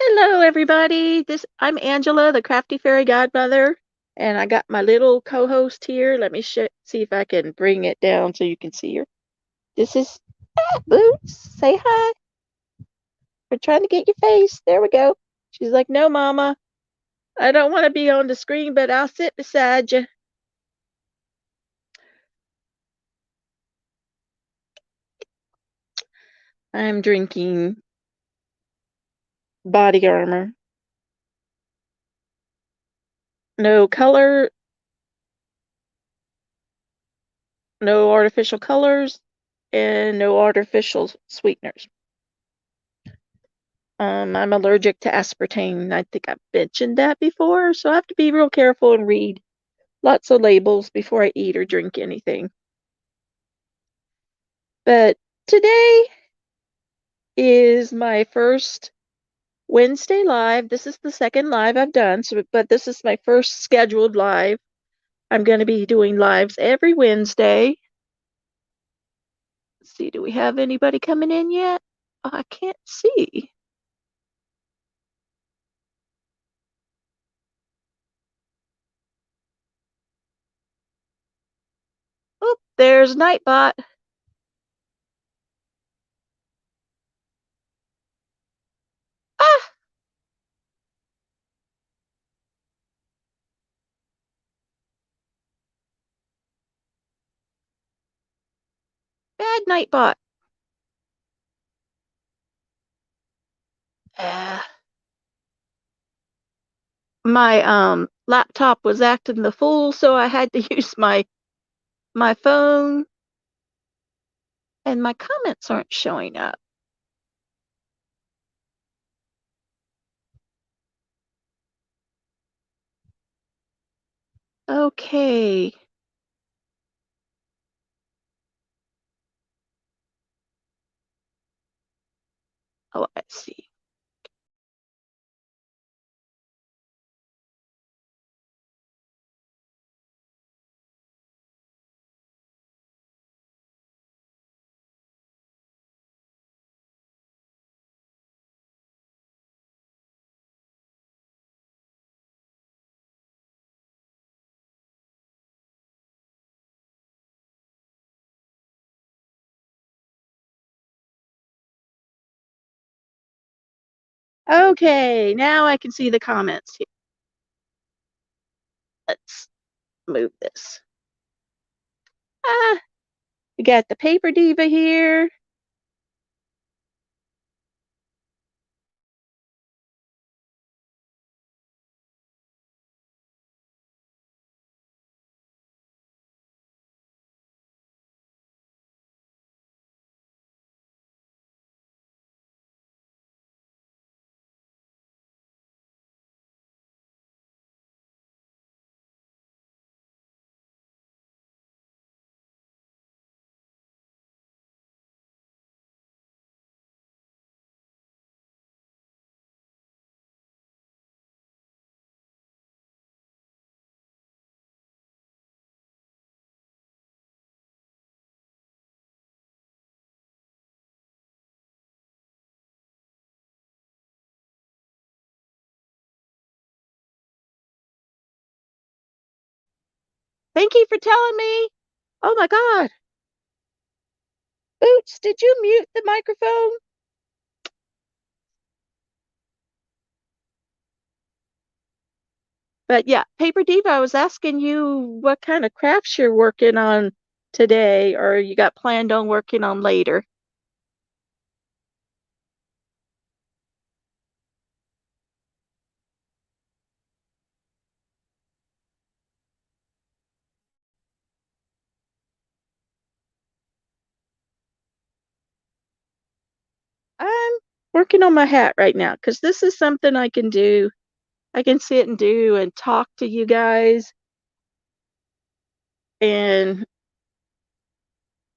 Hello, everybody. I'm Angela, the Crafty Fairy Godmother, and I got my little co-host here. Let me see if I can bring it down so you can see her. This is Boots. Say hi. We're trying to get your face. There we go. She's like, "No, Mama, I don't want to be on the screen, but I'll sit beside you." I'm drinking body armor. No color, no artificial colors, and no artificial sweeteners. I'm allergic to aspartame. I think I've mentioned that before, so I have to be real careful and read lots of labels before I eat or drink anything. But today is my first Wednesday live. This is the second live I've done, but this is my first scheduled live. I'm going to be doing lives every Wednesday. Let's see, do we have anybody coming in yet? I can't see. Oh, there's Nightbot. Ah, bad Nightbot. Ah. My laptop was acting the fool, so I had to use my phone, and my comments aren't showing up. Okay. Oh, let's see. Okay, now I can see the comments here. Let's move this. Ah, we got the Paper Diva here. Thank you for telling me. Oh my God. Boots, did you mute the microphone? But yeah, Paper Diva, I was asking you what kind of crafts you're working on today, or you got planned on working on later. I'm working on my hat right now because this is something I can do. I can sit and do and talk to you guys. And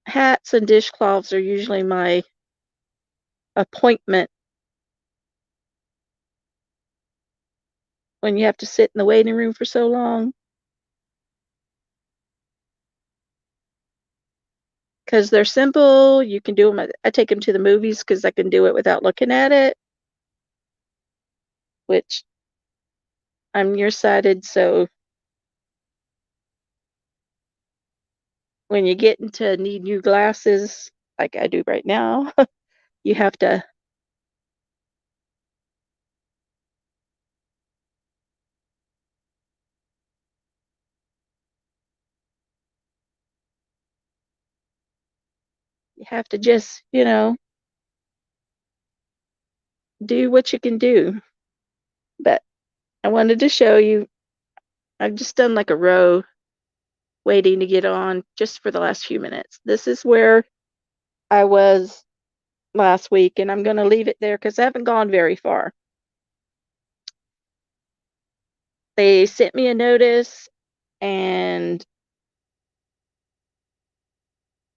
hats and dishcloths are usually my appointment when you have to sit in the waiting room for so long. Because they're simple. You can do them. I take them to the movies because I can do it without looking at it. which I'm nearsighted, so when you get into need new glasses, like I do right now, you have to just, do what you can do. But I wanted to show you, I've just done like a row waiting to get on just for the last few minutes. This is where I was last week, and I'm going to leave it there because I haven't gone very far. They sent me a notice, and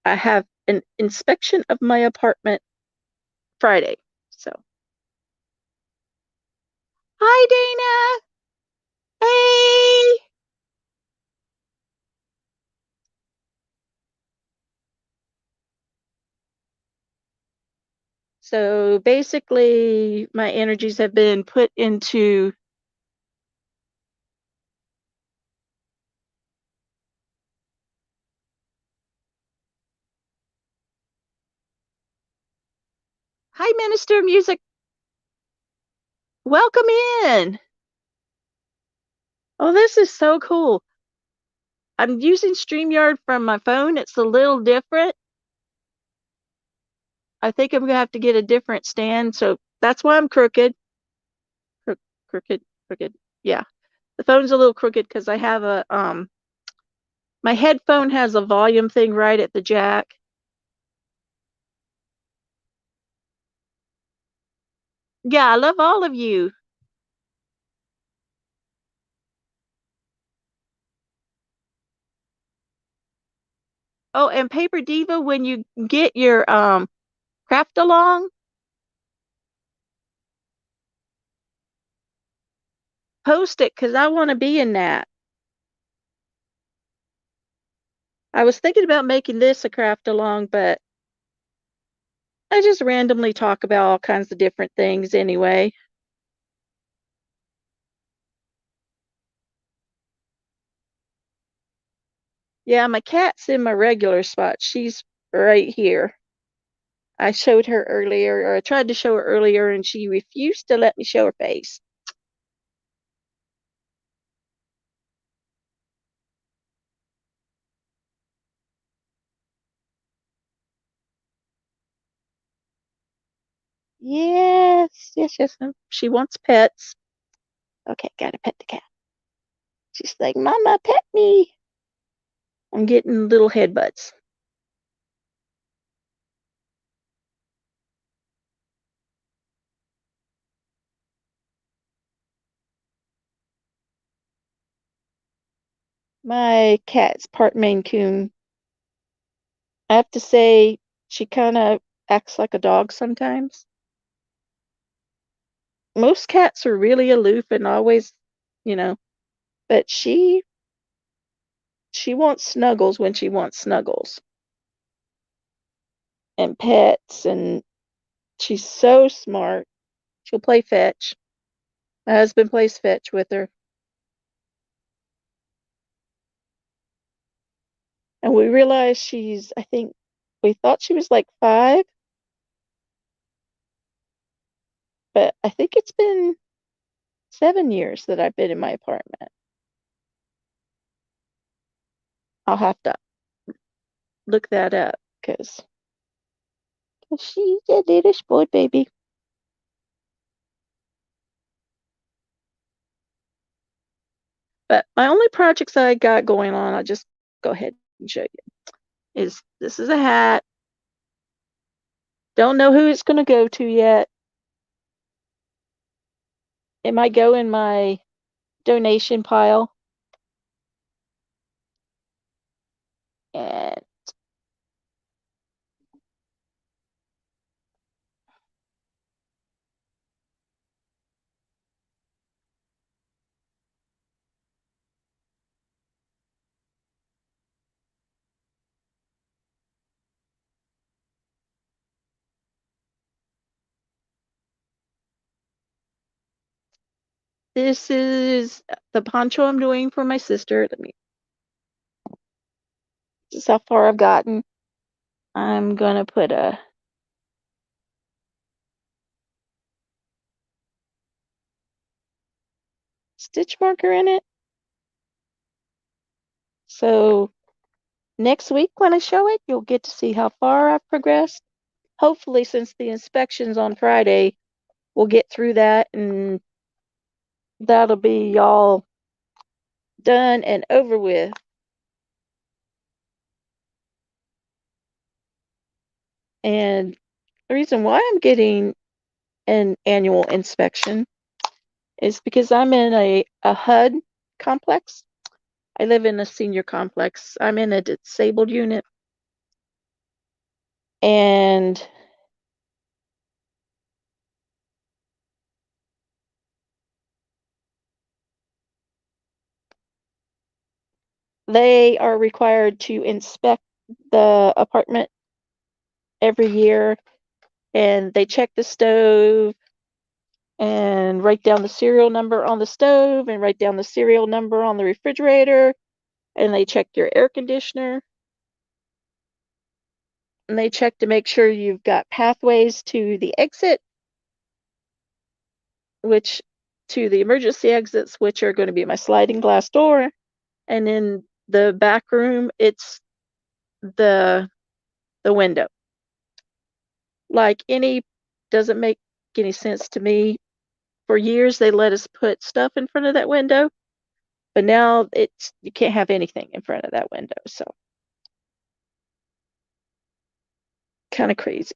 I have an inspection of my apartment Friday. So, hi, Dana. Hey. So basically, my energies have been put into hi, Minister of Music. Welcome in. Oh, this is so cool. I'm using StreamYard from my phone. It's a little different. I think I'm gonna have to get a different stand. So that's why I'm crooked. Crooked, crooked. Yeah. The phone's a little crooked because I have my headphone has a volume thing right at the jack. Yeah, I love all of you. Oh, and Paper Diva, when you get your craft along, post it because I want to be in that. I was thinking about making this a craft along, but I just randomly talk about all kinds of different things anyway. Yeah, my cat's in my regular spot. She's right here. I showed her earlier, or I tried to show her earlier, and she refused to let me show her face. Yes, yes, yes. She wants pets. Okay, gotta pet the cat. She's like, Mama, pet me. I'm getting little headbutts. My cat's part Maine Coon. I have to say, she kind of acts like a dog sometimes. Most cats are really aloof and always, you know, but she wants snuggles when she wants snuggles and pets, and she's so smart. She'll play fetch. My husband plays fetch with her. And we realized I think we thought she was like 5, but I think it's been 7 years that I've been in my apartment. I'll have to look that up because she's a little spoiled baby. But my only projects I got going on, I'll just go ahead and show you, is this is a hat. Don't know who it's going to go to yet. It might go in my donation pile. And This is the poncho I'm doing for my sister. This is how far I've gotten. I'm gonna put a stitch marker in it. So next week when I show it, you'll get to see how far I've progressed. Hopefully, since the inspection's on Friday, we'll get through that and that'll be all done and over with. And the reason why I'm getting an annual inspection is because I'm in a HUD complex. I live in a senior complex. I'm in a disabled unit. And they are required to inspect the apartment every year, and they check the stove and write down the serial number on the stove and write down the serial number on the refrigerator, and they check your air conditioner, and they check to make sure you've got pathways to the exit, which to the emergency exits, which are going to be my sliding glass door, and in the back room, it's the window. Like any, doesn't make any sense to me. For years, they let us put stuff in front of that window, but now you can't have anything in front of that window. So kind of crazy.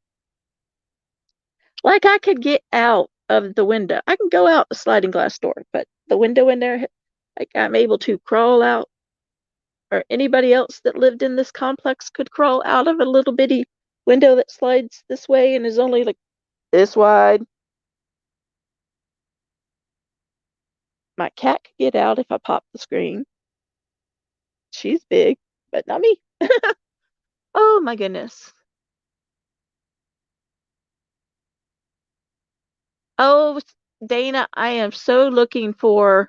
Like I could get out of the window. I can go out the sliding glass door, but the window in there, like I'm able to crawl out, or anybody else that lived in this complex could crawl out of a little bitty window that slides this way and is only like this wide. My cat could get out if I pop the screen. She's big, but not me. Oh my goodness. Oh, Dana, I am so looking forward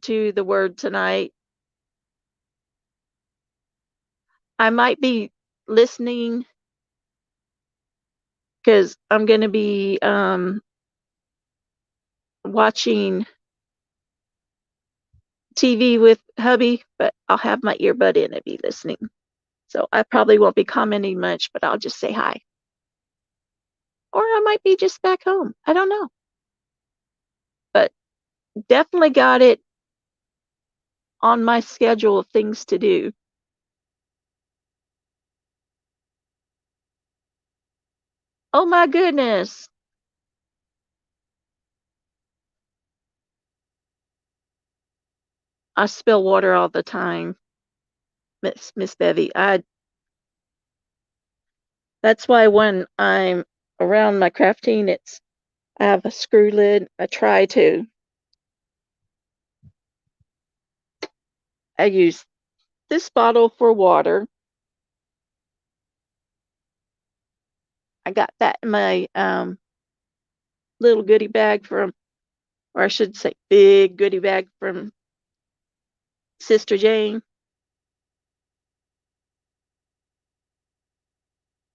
to the word tonight. I might be listening because I'm going to be watching TV with hubby, but I'll have my earbud in and be listening. So I probably won't be commenting much, but I'll just say hi. Or I might be just back home. I don't know. But definitely got it on my schedule of things to do. Oh my goodness. I spill water all the time, Miss Bevy. That's why when I'm around my crafting, I have a screw lid. I use this bottle for water. I got that in my little goodie bag or I should say big goodie bag from Sister Jane.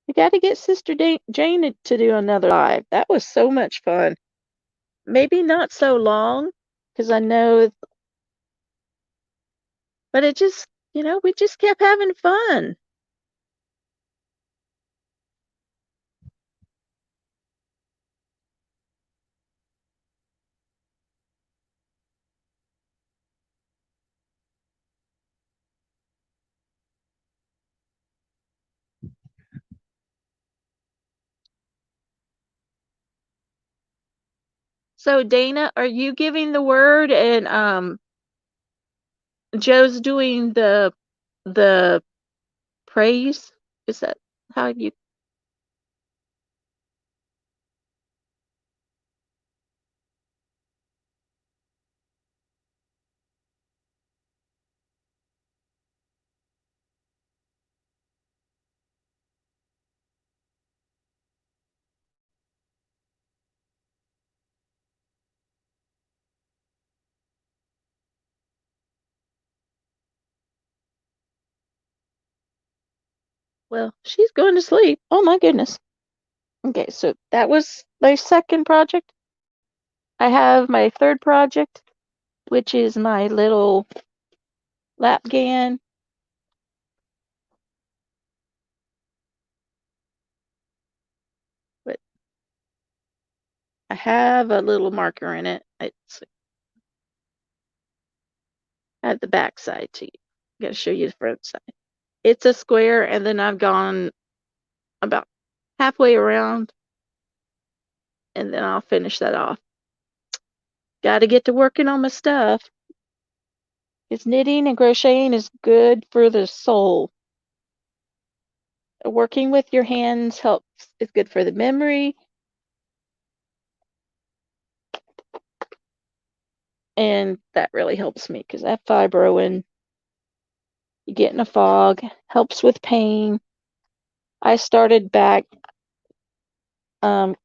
We got to get Sister Jane to do another live. That was so much fun. Maybe not so long, because I know, but it just, we just kept having fun. So Dana, are you giving the word and Joe's doing the praise? Is that how you? Well, she's going to sleep. Oh my goodness. Okay, so that was my second project. I have my third project, which is my little lap gan. But I have a little marker in it. It's at the back side too. I'm going to show you the front side. It's a square, and then I've gone about halfway around, and then I'll finish that off. Got to get to working on my stuff. Because knitting and crocheting is good for the soul. Working with your hands helps. It's good for the memory. And that really helps me because I have fibro and you get in a fog. Helps with pain. I started back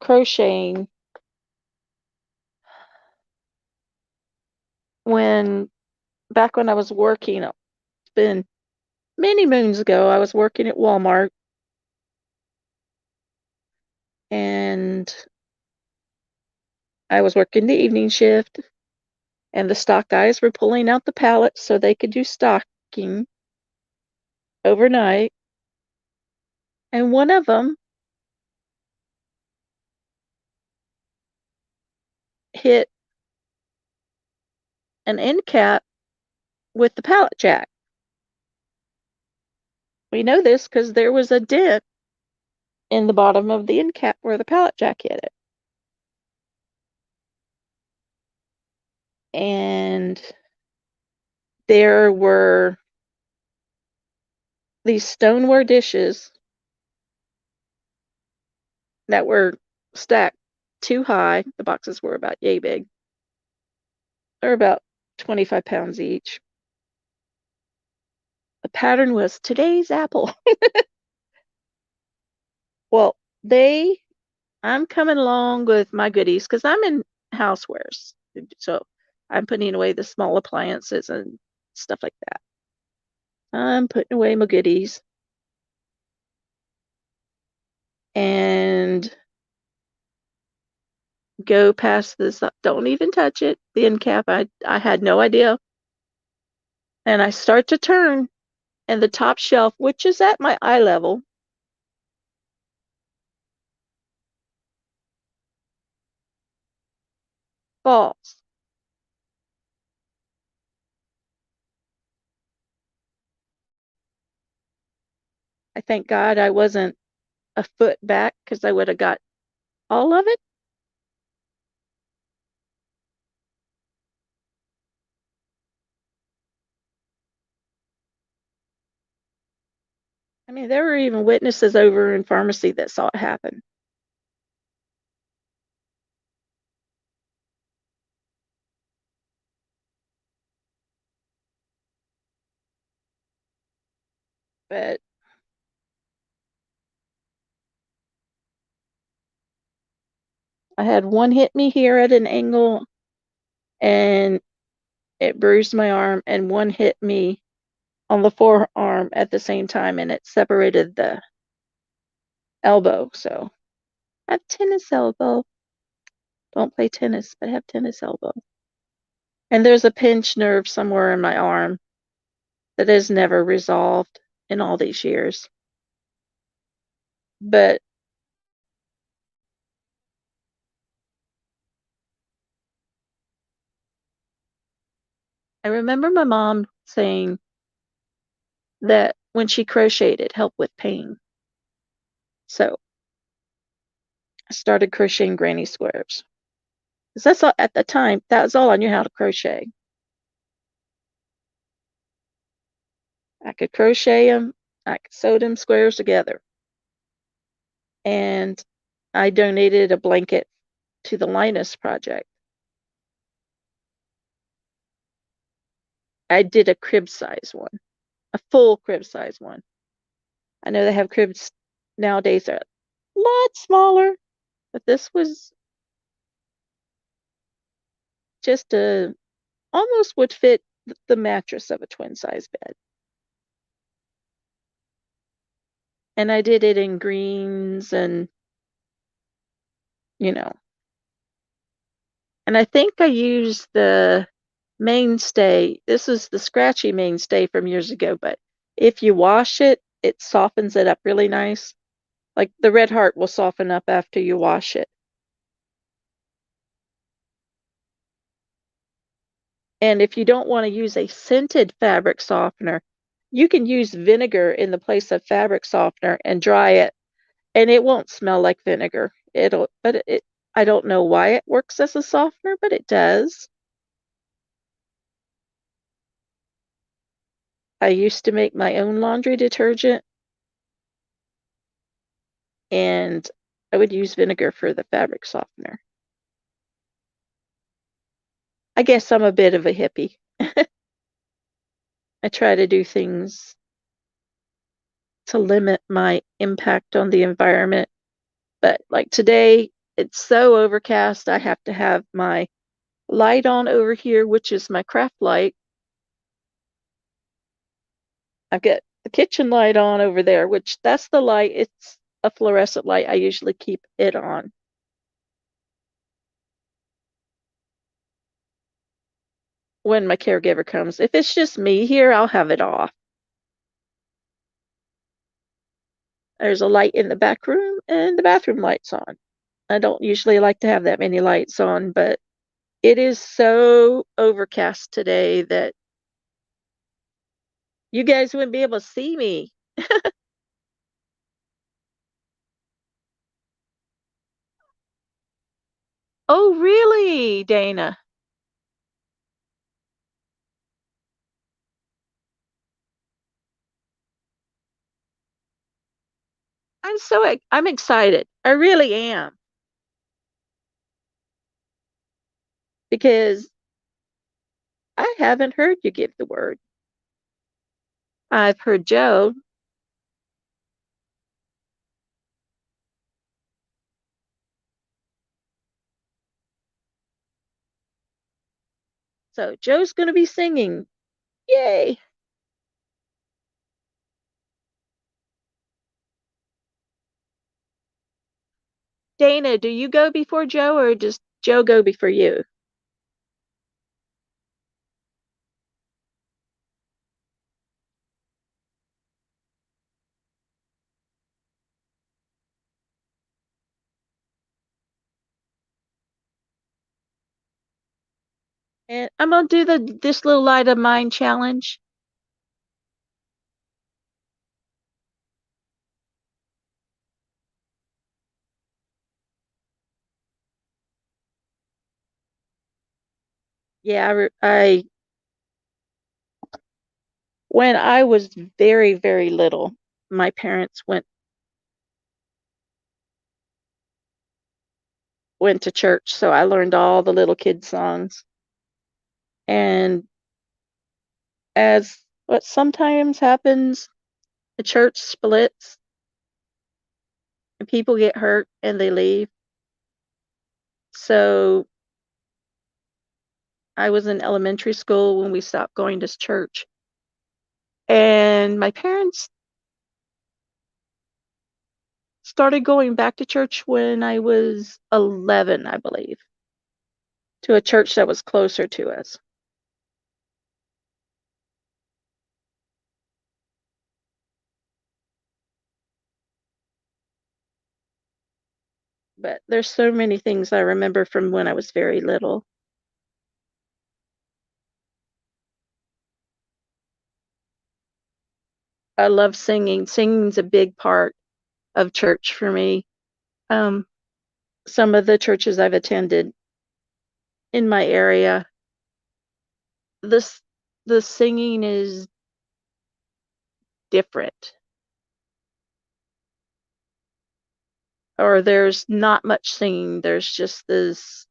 crocheting back when I was working. It's been many moons ago. I was working at Walmart and I was working the evening shift, and the stock guys were pulling out the pallets so they could do stocking overnight. And one of them hit an end cap with the pallet jack. We know this because there was a dent in the bottom of the end cap where the pallet jack hit it. And there were these stoneware dishes that were stacked too high. The boxes were about yay big. They're about 25 pounds each. The pattern was today's apple. Well, I'm coming along with my goodies because I'm in housewares. So I'm putting away the small appliances and stuff like that. I'm putting away my goodies. And go past this. Don't even touch it. The end cap, I had no idea. And I start to turn, and the top shelf, which is at my eye level, falls. I thank God I wasn't a foot back because I would have got all of it. I mean, there were even witnesses over in pharmacy that saw it happen. But I had one hit me here at an angle and it bruised my arm, and one hit me on the forearm at the same time and it separated the elbow. So I have tennis elbow. Don't play tennis, but I have tennis elbow. And there's a pinched nerve somewhere in my arm that is never resolved in all these years. But I remember my mom saying that when she crocheted, it helped with pain. So I started crocheting granny squares. Because that's all, at the time, that was all I knew how to crochet. I could crochet them, I could sew them squares together. And I donated a blanket to the Linus Project. I did a crib size one, a full crib size one. I know they have cribs nowadays that are a lot smaller, but this was just almost would fit the mattress of a twin size bed. And I did it in greens and, you know, and I think I used the mainstay. This is the scratchy mainstay from years ago, but if you wash it, it softens it up really nice. Like the red heart will soften up after you wash it. And if you don't want to use a scented fabric softener, you can use vinegar in the place of fabric softener and dry it, and it won't smell like vinegar. I don't know why it works as a softener, but it does. I used to make my own laundry detergent, and I would use vinegar for the fabric softener. I guess I'm a bit of a hippie. I try to do things to limit my impact on the environment. But like today, it's so overcast, I have to have my light on over here, which is my craft light. I've got the kitchen light on over there, which that's the light. It's a fluorescent light. I usually keep it on. When my caregiver comes. If it's just me here, I'll have it off. There's a light in the back room and the bathroom light's on. I don't usually like to have that many lights on, but it is so overcast today that you guys wouldn't be able to see me. Oh, really, Dana? I'm excited. I really am because I haven't heard you give the word. I've heard Joe. So Joe's going to be singing. Yay. Dana, do you go before Joe or does Joe go before you? And I'm going to do the this little light of mine challenge. Yeah, when I was very, very little, my parents went to church, so I learned all the little kid songs. And as what sometimes happens, the church splits and people get hurt and they leave. So I was in elementary school when we stopped going to church. And my parents started going back to church when I was 11, I believe, to a church that was closer to us. But there's so many things I remember from when I was very little. I love singing. Singing's a big part of church for me. Um, some of the churches I've attended in my area, this the singing is different, or there's not much singing. There's just this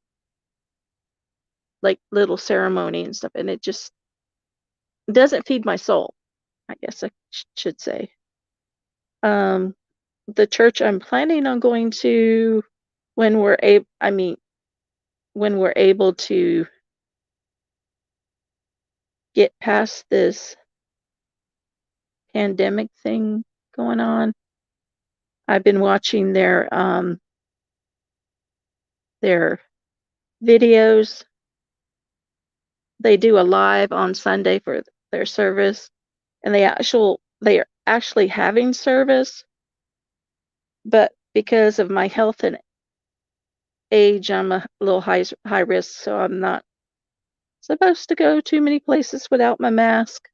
like little ceremony and stuff, and it just doesn't feed my soul, I guess I should say. Um, the church I'm planning on going to when we're able, I mean, when we're able to get past this pandemic thing going on, I've been watching their videos. They do a live on Sunday for their service, and they are actually having service, but because of my health and age, I'm a little high risk, so I'm not supposed to go too many places without my mask.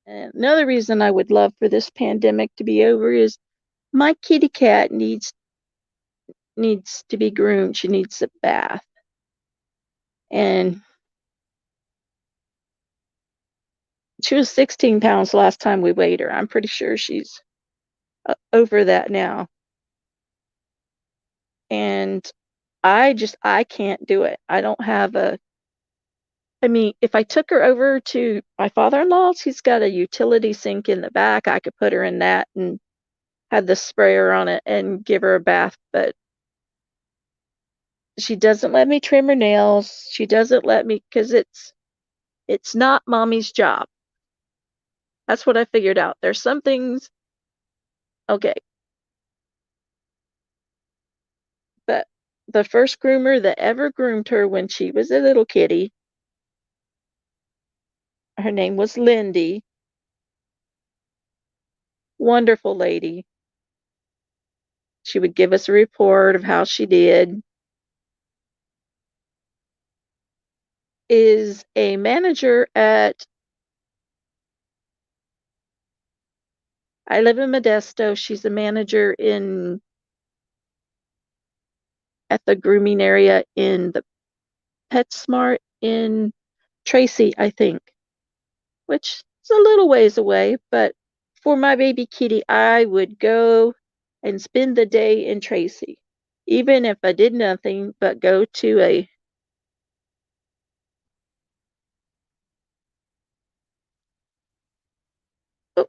And another reason I would love for this pandemic to be over is my kitty cat needs to be groomed. She needs a bath. And she was 16 pounds last time we weighed her. I'm pretty sure she's over that now. And I can't do it. I don't have I mean, if I took her over to my father-in-law's, he's got a utility sink in the back. I could put her in that and have the sprayer on it and give her a bath, but she doesn't let me trim her nails. She doesn't let me because it's not mommy's job. That's what I figured out. There's some things, okay, but the first groomer that ever groomed her when she was a little kitty, her name was Lindy. Wonderful lady. She would give us a report of how she did. Is a manager at, I live in Modesto. She's a manager at the grooming area in the PetSmart in Tracy, I think, which is a little ways away, but for my baby kitty, I would go and spend the day in Tracy, even if I did nothing but go to a oh,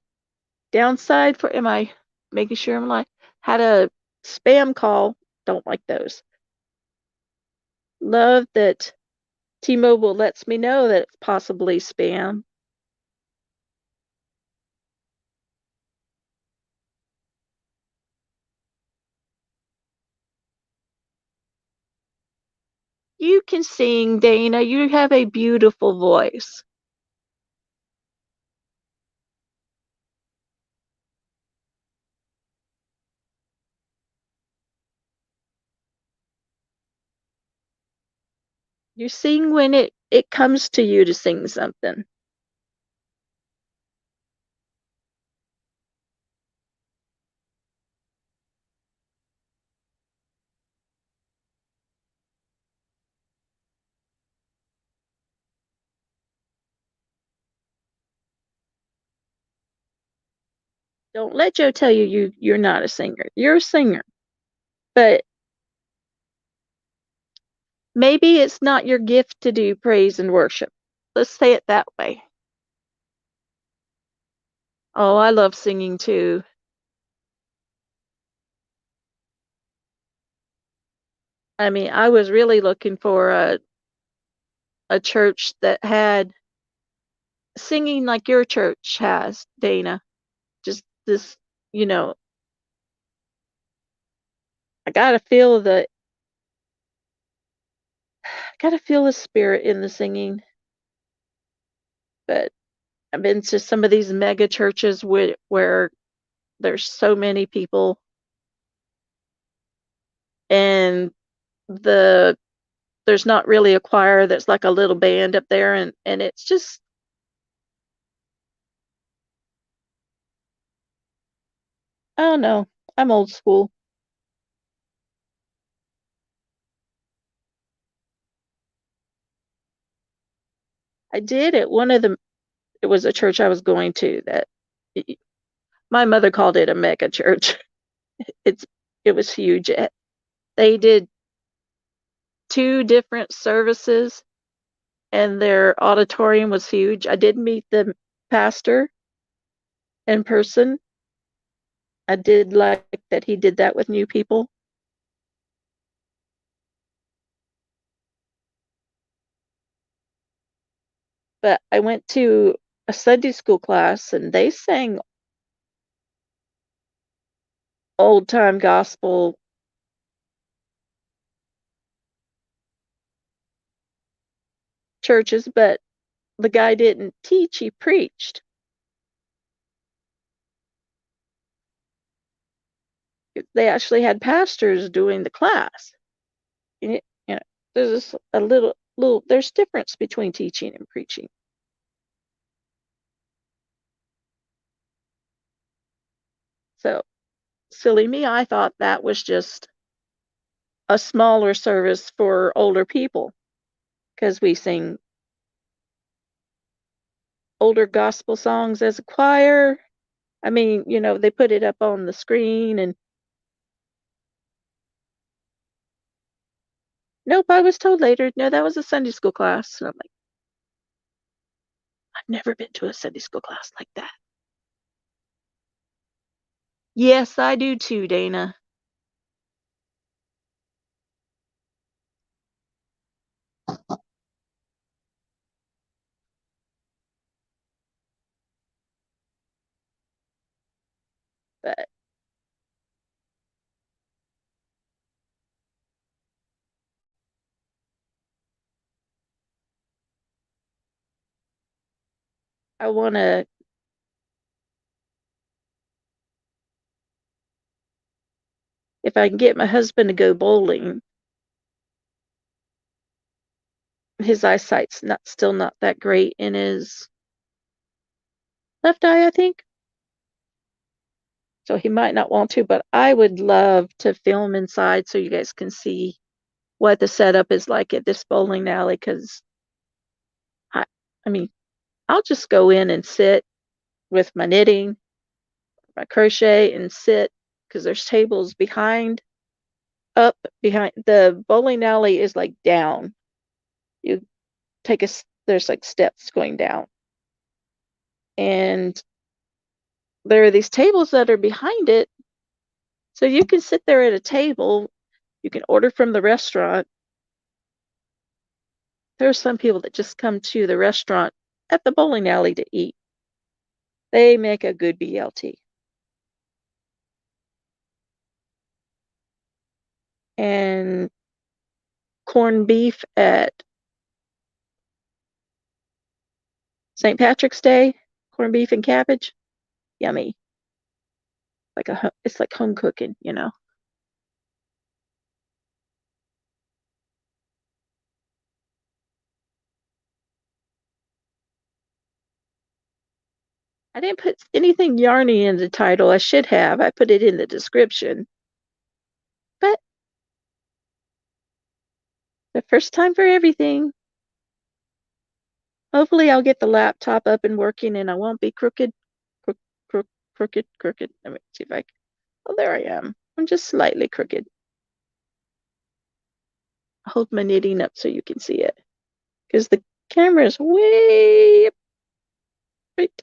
downside for, am I making sure I'm like, had a spam call. Don't like those. Love that T-Mobile lets me know that it's possibly spam. You can sing, Dana. You have a beautiful voice. You sing when it comes to you to sing something. Don't let Joe tell you you're not a singer. You're a singer. But maybe it's not your gift to do praise and worship. Let's say it that way. Oh, I love singing too. I mean, I was really looking for a church that had singing like your church has, Dana. Just this, you know, I gotta feel the spirit in the singing. But I've been to some of these mega churches where there's so many people and the there's not really a choir, there's like a little band up there, and it's just, I don't know. I'm old school. I did at one of the it was a church I was going to that my mother called it a mega church. It's it was huge. They did two different services and their auditorium was huge. I did meet the pastor in person. I did like that he did that with new people. but I went to a Sunday school class and they sang old time gospel churches, but the guy didn't teach, he preached. They actually had pastors doing the class. You know, there's a little there's difference between teaching and preaching. So silly me, I thought that was just a smaller service for older people because we sing older gospel songs as a choir. I mean, they put it up on the screen and nope, I was told later, no, that was a Sunday school class. And I'm like, I've never been to a Sunday school class like that. Yes, I do too, Dana. But I want to, if I can get my husband to go bowling, his eyesight's still not that great in his left eye, I think. So he might not want to, but I would love to film inside so you guys can see what the setup is like at this bowling alley. Because I, I mean, I'll just go in and sit with my knitting, my crochet, and sit because there's tables up behind. The bowling alley is like down. You there's like steps going down, and there are these tables that are behind it. So you can sit there at a table. You can order from the restaurant. There are some people that just come to the restaurant at the bowling alley to eat. They make a good BLT. And corned beef at St. Patrick's Day, corned beef and cabbage, yummy. It's like home cooking. I didn't put anything yarny in the title. I should have. I put it in the description. But the first time for everything. Hopefully I'll get the laptop up and working and I won't be crooked. Crook, crooked. Let me see if I. Oh, there I am. I'm just slightly crooked. I'll hold my knitting up so you can see it. Because the camera is way up right.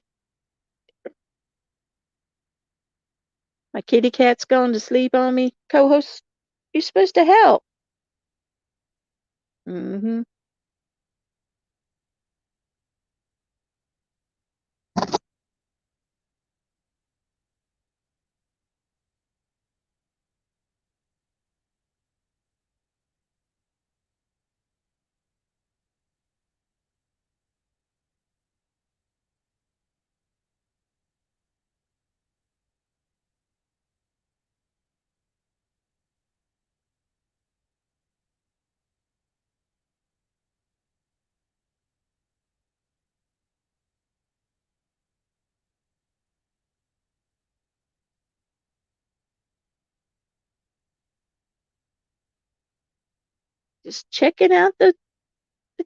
My kitty cat's gone to sleep on me. Co-host, you're supposed to help. Mm-hmm. Just checking out the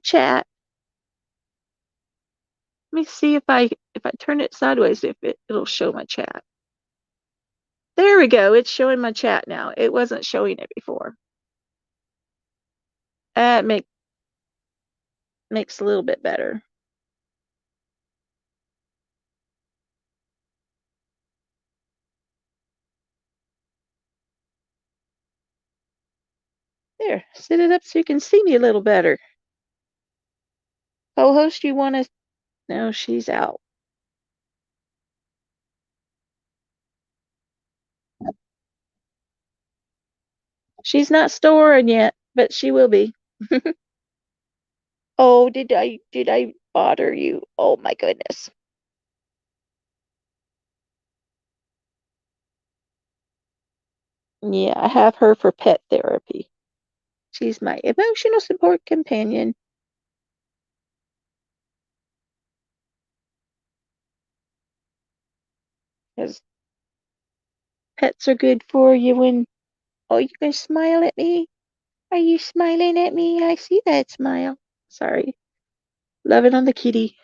chat. Let me see if I turn it sideways, if it'll show my chat. There we go. It's showing my chat now. It wasn't showing it before. That makes a little bit better. There, sit it up so you can see me a little better. Co-host, you want to No, she's out. She's not storing yet, but she will be. Oh, did I bother you? Oh my goodness. Yeah, I have her for pet therapy. She's my emotional support companion. Because pets are good for you and oh, you can smile at me? Are you smiling at me? I see that smile. Sorry. Loving on the kitty.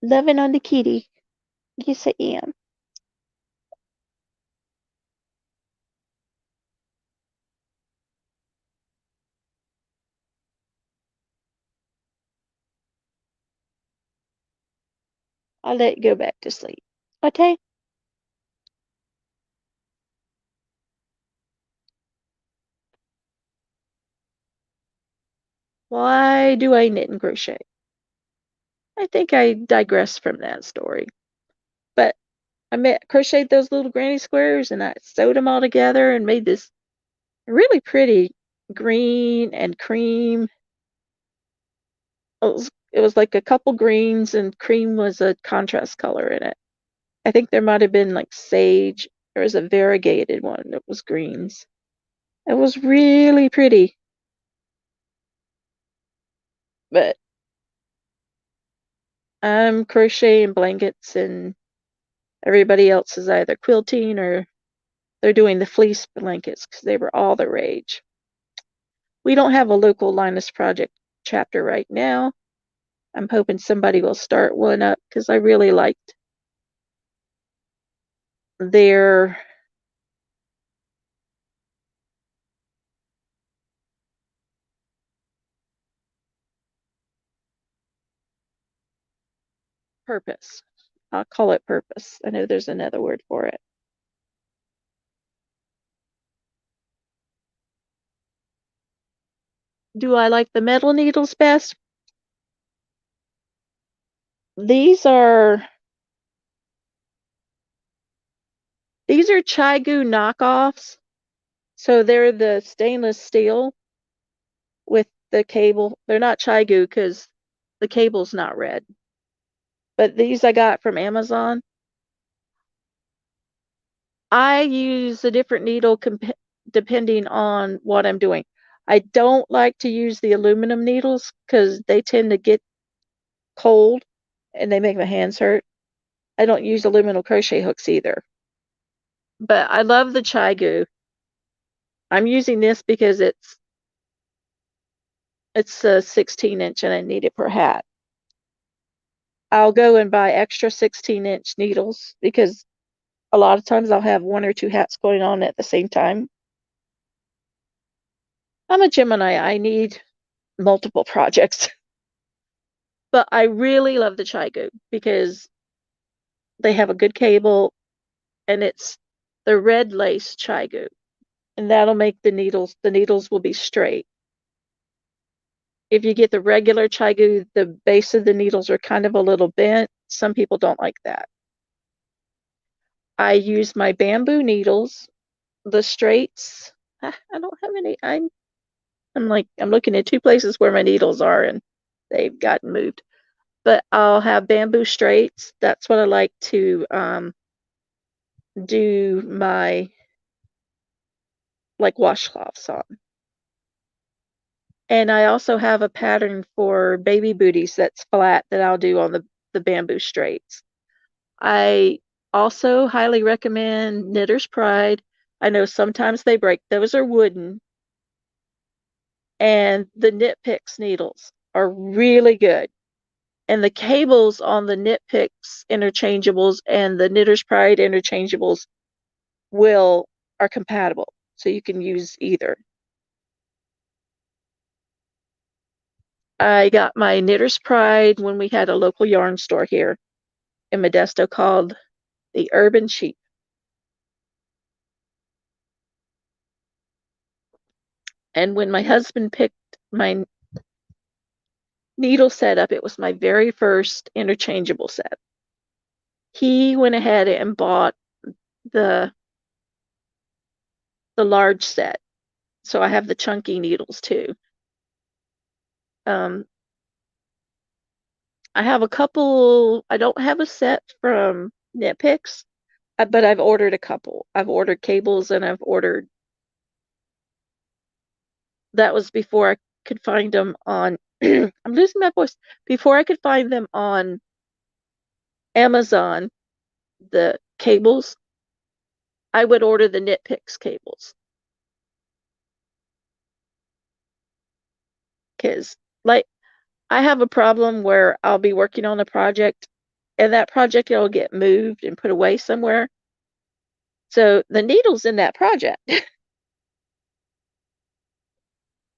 Loving on the kitty. Yes, I am. I'll let you go back to sleep. Okay? Why do I knit and crochet? I think I digressed from that story. But crocheted those little granny squares and I sewed them all together and made this really pretty green and cream. It was like a couple greens and cream was a contrast color in it. I think there might have been like sage. There was a variegated one that was greens. It was really pretty. But I'm crocheting blankets and everybody else is either quilting or they're doing the fleece blankets because they were all the rage. We don't have a local Linus Project chapter right now. I'm hoping somebody will start one up because I really liked their purpose. I'll call it purpose. I know there's another word for it. Do I like the metal needles best? These are these are Chigu knockoffs. So they're the stainless steel with the cable. They're not Chigu because the cable's not red. But these I got from Amazon. I use a different needle depending on what I'm doing. I don't like to use the aluminum needles because they tend to get cold and they make my hands hurt. I don't use aluminum crochet hooks either. But I love the Chigu. I'm using this because it's a 16-inch and I need it for a hat. I'll go and buy extra 16-inch needles because a lot of times I'll have one or two hats going on at the same time. I'm a Gemini. I need multiple projects. But I really love the Chigu because they have a good cable and it's the red lace Chigu. And that'll make the needles will be straight. If you get the regular Chigu, the base of the needles are kind of a little bent. Some people don't like that. I use my bamboo needles, the straights. I don't have any. I'm looking at two places where my needles are and they've gotten moved. But I'll have bamboo straights. That's what I like to do my like washcloths on. And I also have a pattern for baby booties that's flat that I'll do on the bamboo straights. I also highly recommend Knitter's Pride. I know sometimes they break. Those are wooden. And the Knit Picks needles are really good. And the cables on the Knit Picks interchangeables and the Knitter's Pride interchangeables will are compatible. So you can use either. I got my Knitter's Pride when we had a local yarn store here in Modesto called the Urban Sheep. And when my husband picked my needle setup. It was my very first interchangeable set. He went ahead and bought the large set. So I have the chunky needles too. Um, I have a couple, I don't have a set from Knit Picks, but I've ordered a couple. I've ordered cables and I've ordered, that was before I could find them on, I'm losing my voice, before I could find them on Amazon, the cables, I would order the Knit Picks cables. Because, like, I have a problem where I'll be working on a project and that project will get moved and put away somewhere. So the needle's in that project.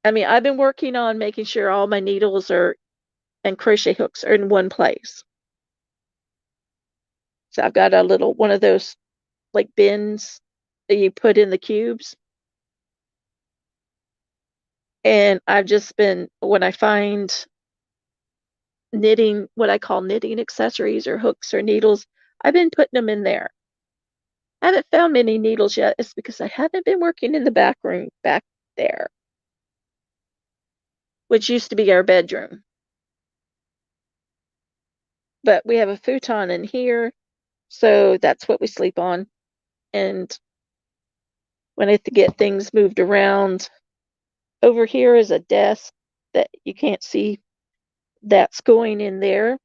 I mean, I've been working on making sure all my needles are and crochet hooks are in one place. So I've got a little one of those like bins that you put in the cubes. And I've just been, when I find knitting, what I call knitting accessories or hooks or needles, I've been putting them in there. I haven't found many needles yet. It's because I haven't been working in the back room back there, which used to be our bedroom. But we have a futon in here, so that's what we sleep on. And when I have to get things moved around, over here is a desk that you can't see. That's going in there.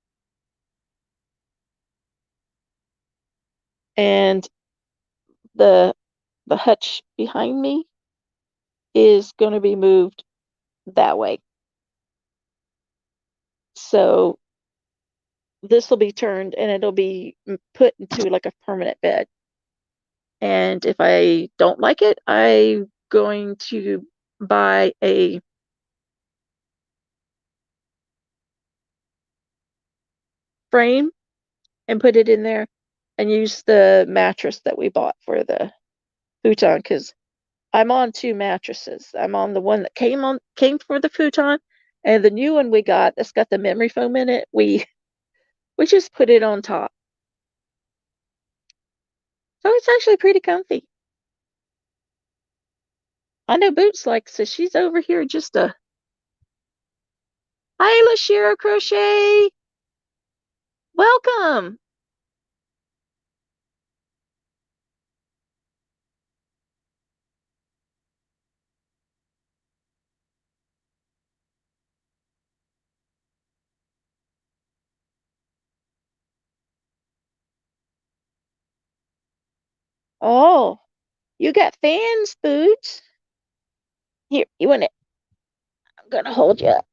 And the hutch behind me is going to be moved that way. So this will be turned and it'll be put into like a permanent bed. And if I don't like it, I'm going to buy a frame and put it in there and use the mattress that we bought for the futon, because I'm on two mattresses. I'm on the one that came for the futon, and the new one we got that's got the memory foam in it. We just put it on top. So it's actually pretty comfy. I know Boots likes it. She's over here just a Hi Lashira Crochet. Welcome. Oh, you got fans, Boots. Here, you want it? I'm gonna hold you up.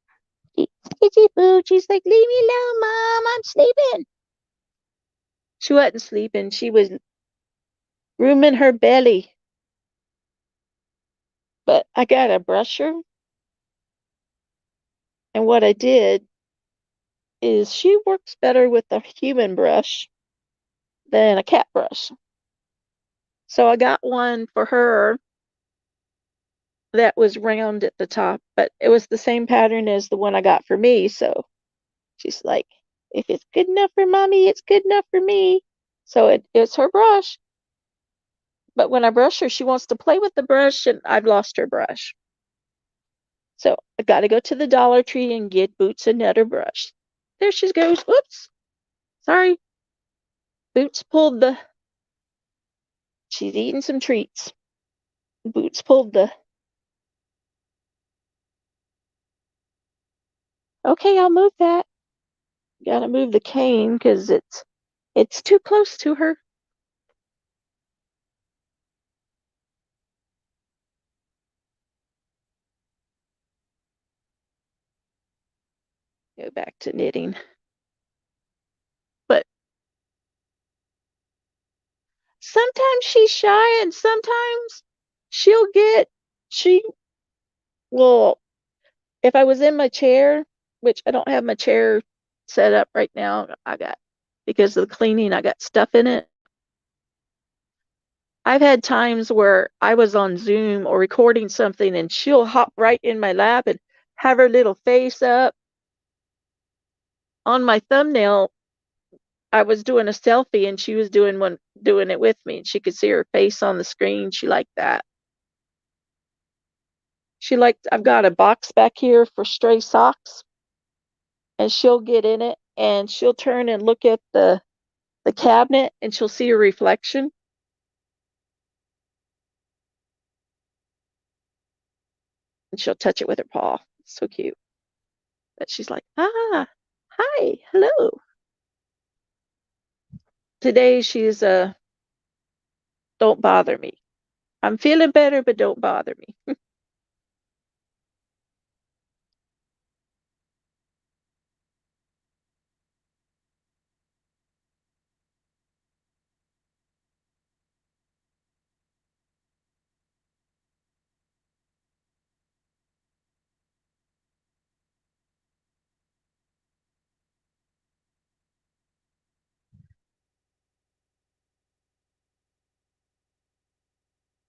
Itchy Boots. She's like, leave me alone, Mom. I'm sleeping. She wasn't sleeping. She was grooming her belly. But I got a brusher, and what I did is she works better with a human brush than a cat brush. So I got one for her that was round at the top, but it was the same pattern as the one I got for me. So she's like, if it's good enough for mommy, it's good enough for me. So it's her brush. But when I brush her, she wants to play with the brush, and I've lost her brush. So I got to go to the Dollar Tree and get Boots another brush. There she goes. Whoops. Sorry. Boots pulled the, she's eating some treats. Boots pulled the, okay, I'll move that. Gotta move the cane because it's too close to her. Go back to knitting. But sometimes she's shy and sometimes she will, if I was in my chair, which I don't have my chair set up right now, because of the cleaning, I got stuff in it. I've had times where I was on Zoom or recording something and she'll hop right in my lap and have her little face up. On my thumbnail, I was doing a selfie and she was doing it with me, and she could see her face on the screen. She liked that. I've got a box back here for stray socks, and she'll get in it and she'll turn and look at the cabinet and she'll see her reflection and she'll touch it with her paw. It's so cute. But she's like, ah, hi, hello. Today she's don't bother me. I'm feeling better, but don't bother me.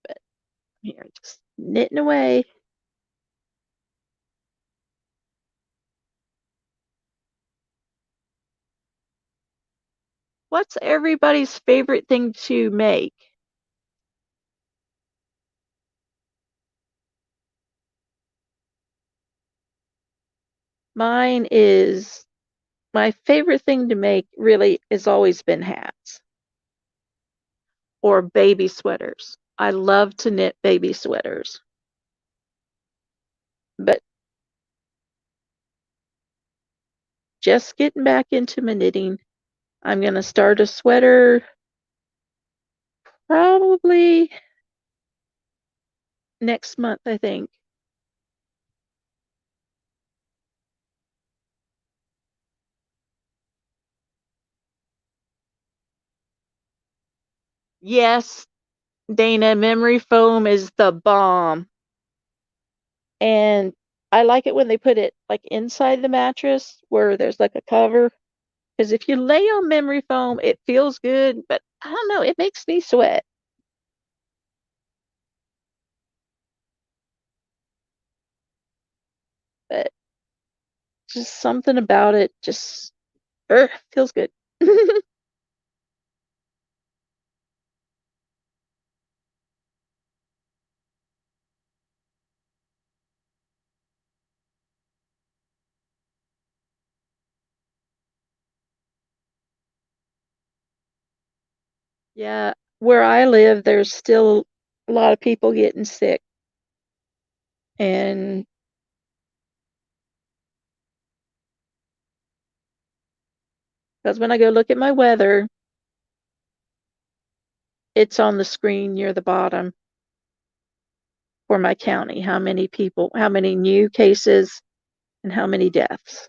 But here, just knitting away. What's everybody's favorite thing to make? Mine is my favorite thing to make really has always been hats or baby sweaters. I love to knit baby sweaters. But just getting back into my knitting. I'm going to start a sweater probably next month, I think. Yes, Dana, memory foam is the bomb. And I like it when they put it like inside the mattress where there's like a cover. Because if you lay on memory foam, it feels good, but I don't know, it makes me sweat. But just something about it just feels good. Yeah, where I live, there's still a lot of people getting sick. And because when I go look at my weather, it's on the screen near the bottom for my county, how many people, how many new cases, and how many deaths.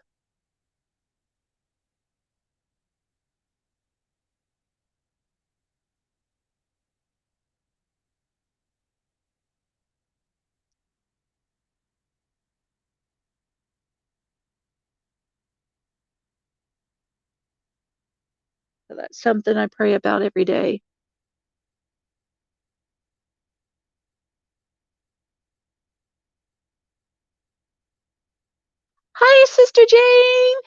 So that's something I pray about every day. Hi, Sister Jane.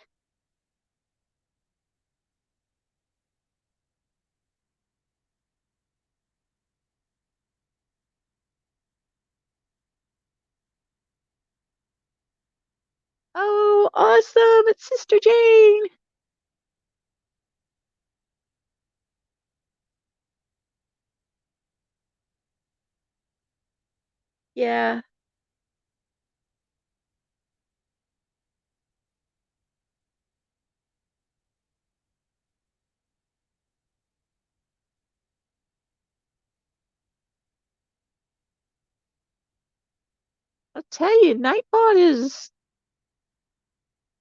Oh, awesome. It's Sister Jane. Yeah, I'll tell you, Nightbot is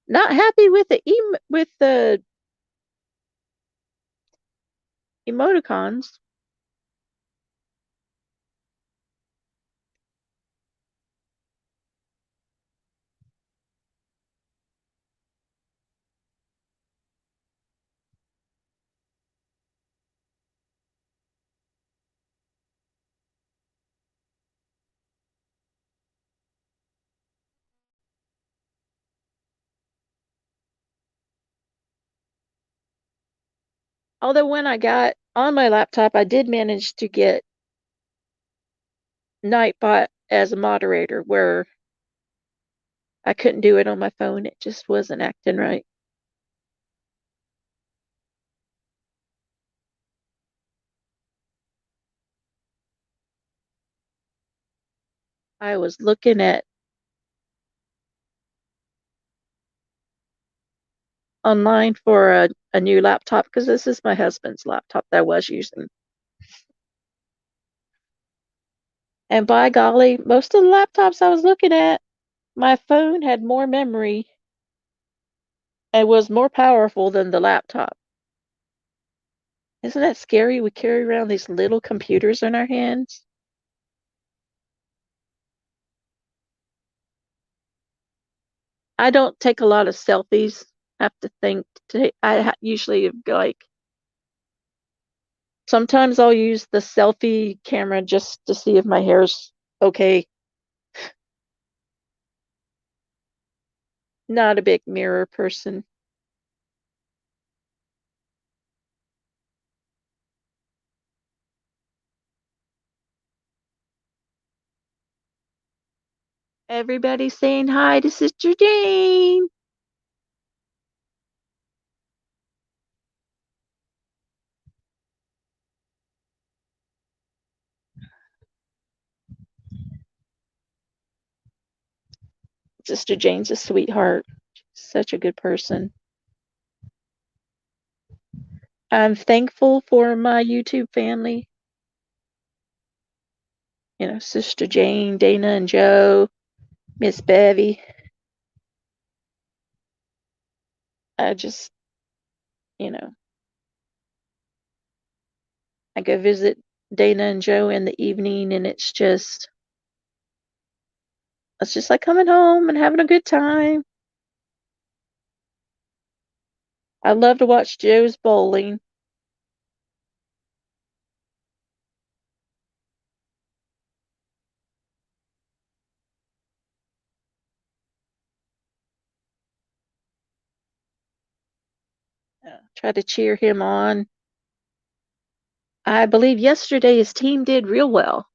not happy with the emoticons. Although when I got on my laptop, I did manage to get Nightbot as a moderator where I couldn't do it on my phone. It just wasn't acting right. I was looking at online for a new laptop because this is my husband's laptop that I was using. And by golly, most of the laptops I was looking at, my phone had more memory and was more powerful than the laptop. Isn't that scary? We carry around these little computers in our hands. I don't take a lot of selfies. Have to think. Usually like sometimes I'll use the selfie camera just to see if my hair's okay. Not a big mirror person. Everybody's saying hi to Sister Jane. Sister Jane's a sweetheart. She's such a good person. I'm thankful for my YouTube family. You know, Sister Jane, Dana and Joe, Miss Bevy. I just, you know, I go visit Dana and Joe in the evening and it's just like coming home and having a good time. I love to watch Joe's bowling. Try to cheer him on. I believe yesterday his team did real well.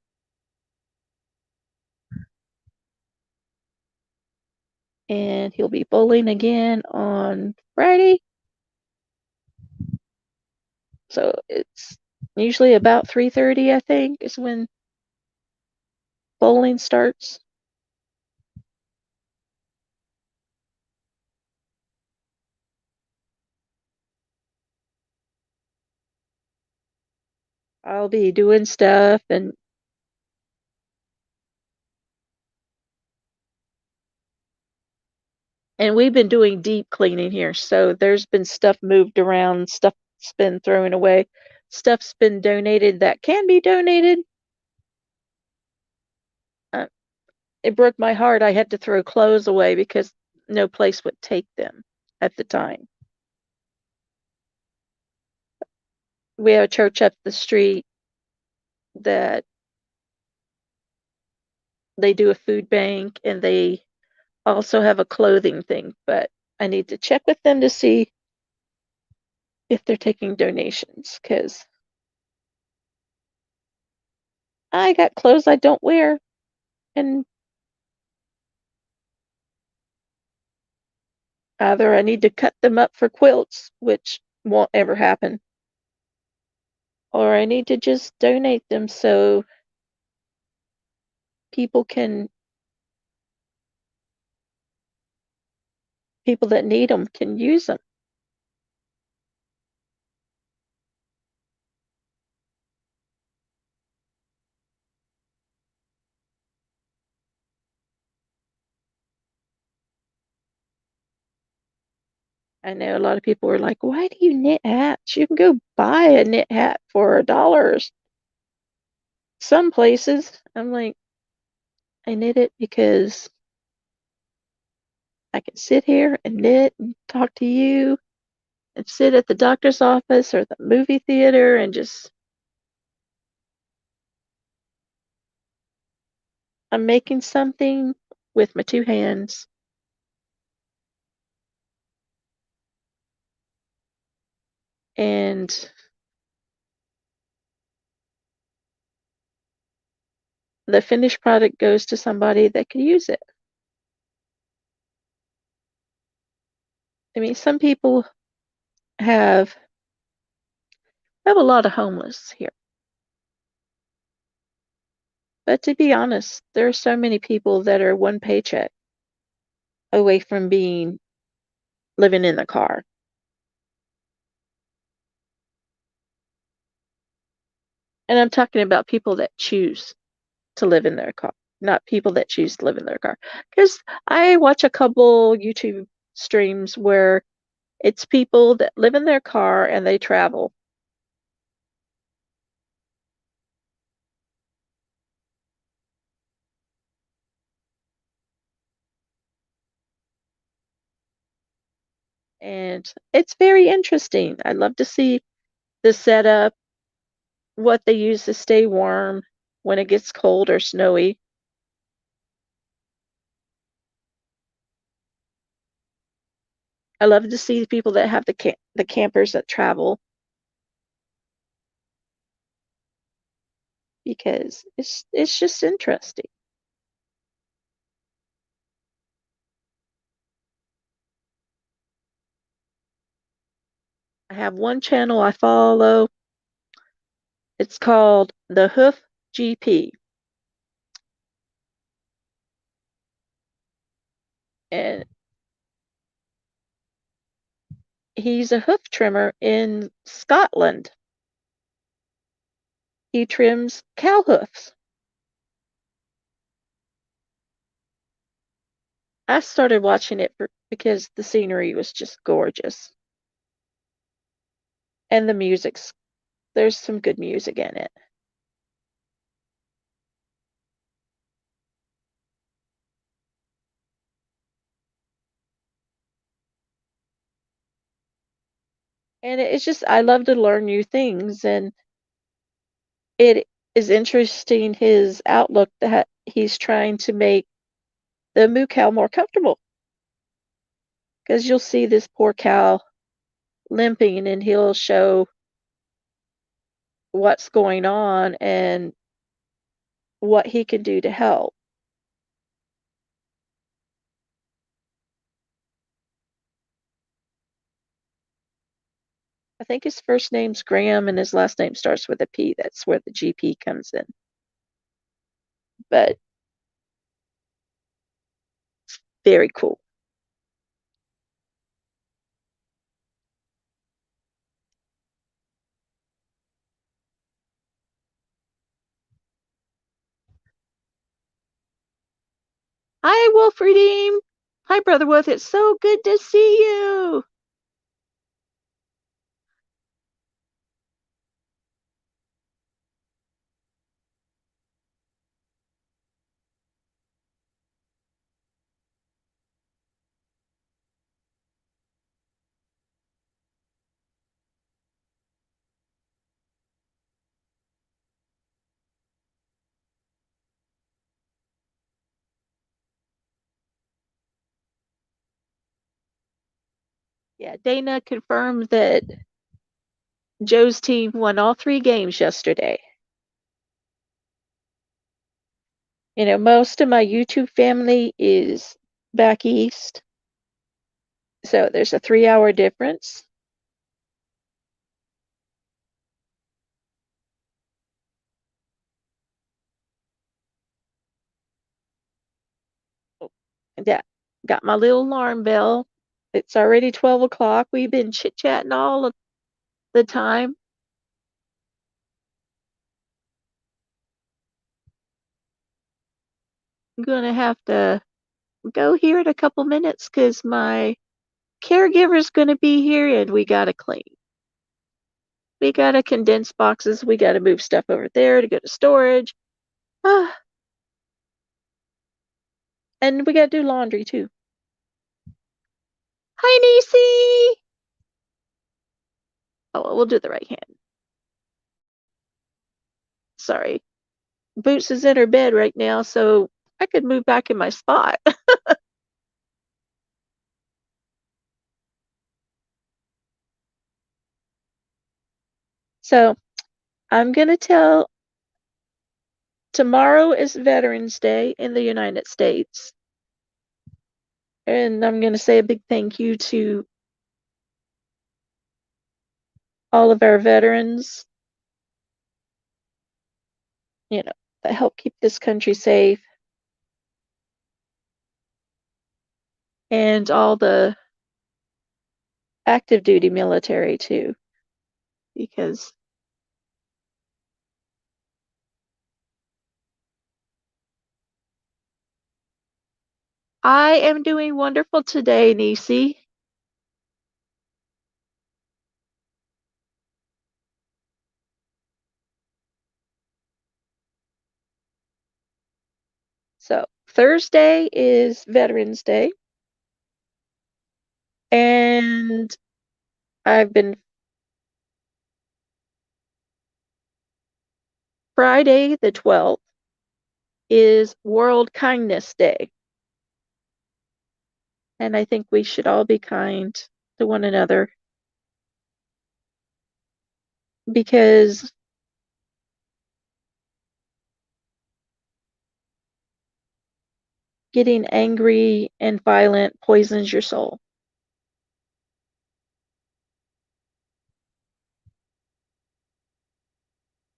And he'll be bowling again on Friday. So it's usually about 3:30, I think, is when bowling starts. I'll be doing stuff and we've been doing deep cleaning here. So there's been stuff moved around, stuff's been thrown away, stuff's been donated that can be donated. Uh, it broke my heart. I had to throw clothes away because no place would take them at the time. We have a church up the street that they do a food bank and they also have a clothing thing, but I need to check with them to see if they're taking donations because I got clothes I don't wear and either I need to cut them up for quilts, which won't ever happen, or I need to just donate them so people can people that need them can use them. I know a lot of people are like, "Why do you knit hats? You can go buy a knit hat for $1." Some places, I'm like, I knit it because I can sit here and knit and talk to you and sit at the doctor's office or the movie theater and just I'm making something with my two hands. And the finished product goes to somebody that could use it. I mean, some people have have a lot of homeless here. But to be honest, there are so many people that are one paycheck away from being living in the car. And I'm talking about people that choose to live in their car, not people that choose to live in their car. Because I watch a couple YouTube streams where it's people that live in their car and they travel. And it's very interesting. I love to see the setup, what they use to stay warm when it gets cold or snowy. I love to see the people that have the campers that travel because it's just interesting. I have one channel I follow. It's called The Hoof GP, and he's a hoof trimmer in Scotland. He trims cow hoofs. I started watching it because the scenery was just gorgeous. And there's some good music in it. And it's just, I love to learn new things. And it is interesting his outlook that he's trying to make the moo cow more comfortable. Because you'll see this poor cow limping and he'll show what's going on and what he can do to help. I think his first name's Graham and his last name starts with a P. That's where the GP comes in. But very cool. Hi, Wolf Redeem. Hi, Brother Wolf. It's so good to see you. Yeah, Dana confirmed that Joe's team won all 3 games yesterday. You know, most of my YouTube family is back east, so there's a 3-hour difference. Yeah, got my little alarm bell. It's already 12 o'clock. We've been chit-chatting all of the time. I'm gonna have to go here in a couple minutes because my caregiver's gonna be here and we gotta clean. We gotta condense boxes. We gotta move stuff over there to go to storage. Ah, and we gotta do laundry too. Hi, Niecy! Oh, well, we'll do the right hand. Sorry. Boots is in her bed right now, so I could move back in my spot. So I'm gonna tell Tomorrow is Veterans Day in the United States. And I'm going to say a big thank you to all of our veterans, you know, that help keep this country safe, and all the active duty military too, because I am doing wonderful today, Nisi. So Thursday is Veterans Day, and I've been Friday the 12th is World Kindness Day. And I think we should all be kind to one another because getting angry and violent poisons your soul.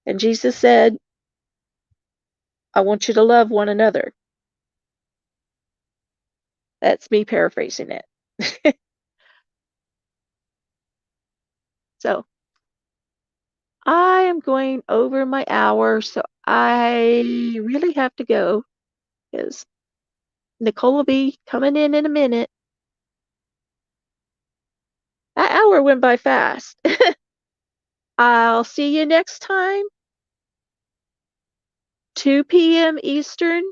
And Jesus said, I want you to love one another. That's me paraphrasing it. So I am going over my hour, so I really have to go because Nicole will be coming in a minute. That hour went by fast. I'll see you next time, 2 p.m. Eastern,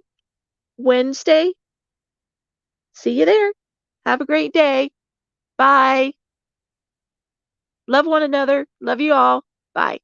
Wednesday. See you there. Have a great day. Bye. Love one another. Love you all. Bye.